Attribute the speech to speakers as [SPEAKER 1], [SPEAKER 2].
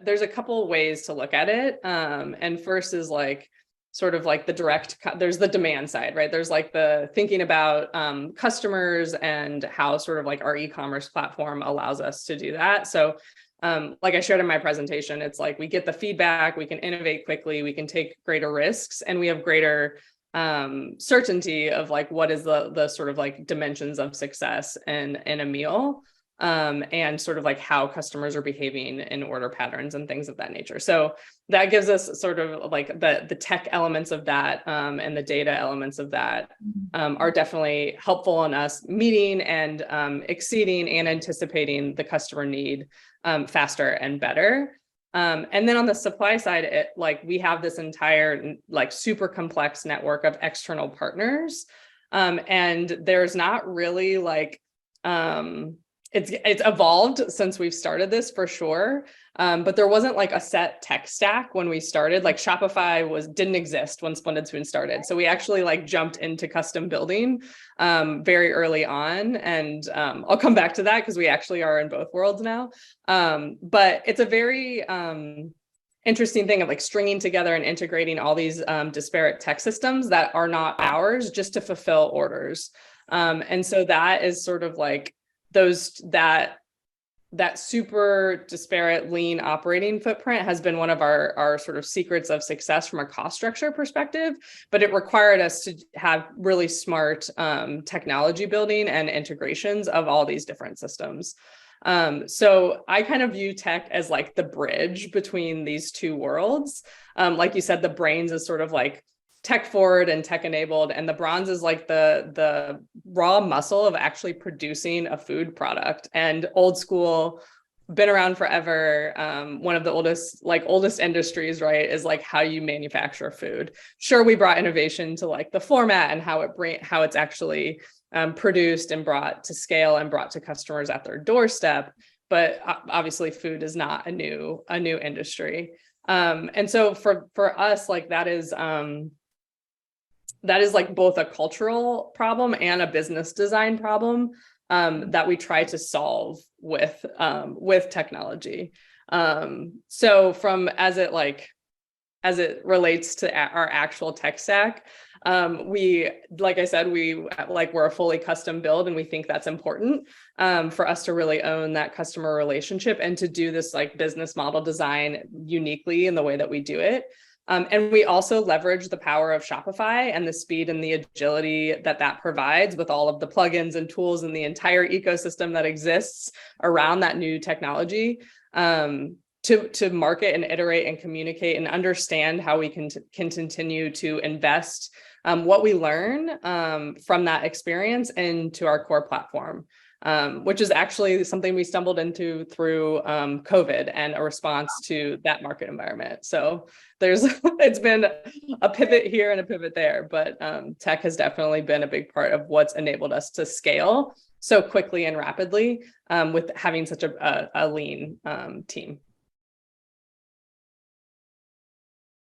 [SPEAKER 1] there's a couple ways to look at it. And first is like sort of like the direct, there's the demand side, right? There's like the thinking about customers and how sort of like our e-commerce platform allows us to do that. So like I shared in my presentation, it's like we get the feedback, we can innovate quickly, we can take greater risks, and we have greater certainty of like what is the sort of like dimensions of success in a meal, and sort of like how customers are behaving in order patterns and things of that nature. So that gives us sort of like the tech elements of that, and the data elements of that are definitely helpful in us meeting and exceeding and anticipating the customer need faster and better. And then on the supply side, we have this entire like super complex network of external partners. And there's not really like, it's evolved since we've started this for sure. But there wasn't like a set tech stack when we started. Like Shopify didn't exist when Splendid Spoon started. So we actually like jumped into custom building very early on. And I'll come back to that because we actually are in both worlds now. But it's a very interesting thing of like stringing together and integrating all these disparate tech systems that are not ours just to fulfill orders. And so that is sort of like that super disparate lean operating footprint has been one of our sort of secrets of success from a cost structure perspective, but it required us to have really smart technology building and integrations of all these different systems. So I kind of view tech as like the bridge between these two worlds. Like you said, the brains is sort of like tech forward and tech enabled, and the bronze is like the raw muscle of actually producing a food product. And old school, been around forever. One of the oldest industries, right, is like how you manufacture food. Sure, we brought innovation to like the format and how it's actually produced and brought to scale and brought to customers at their doorstep. But obviously, food is not a new industry. And so for us, like that is like both a cultural problem and a business design problem that we try to solve with technology. So as it relates to our actual tech stack, like I said, we're a fully custom build, and we think that's important for us to really own that customer relationship and to do this like business model design uniquely in the way that we do it. And we also leverage the power of Shopify and the speed and the agility that provides with all of the plugins and tools and the entire ecosystem that exists around that new technology to market and iterate and communicate and understand how we can continue to invest what we learn from that experience into our core platform. Which is actually something we stumbled into through COVID and a response to that market environment. So it's been a pivot here and a pivot there, but tech has definitely been a big part of what's enabled us to scale so quickly and rapidly with having such a lean team.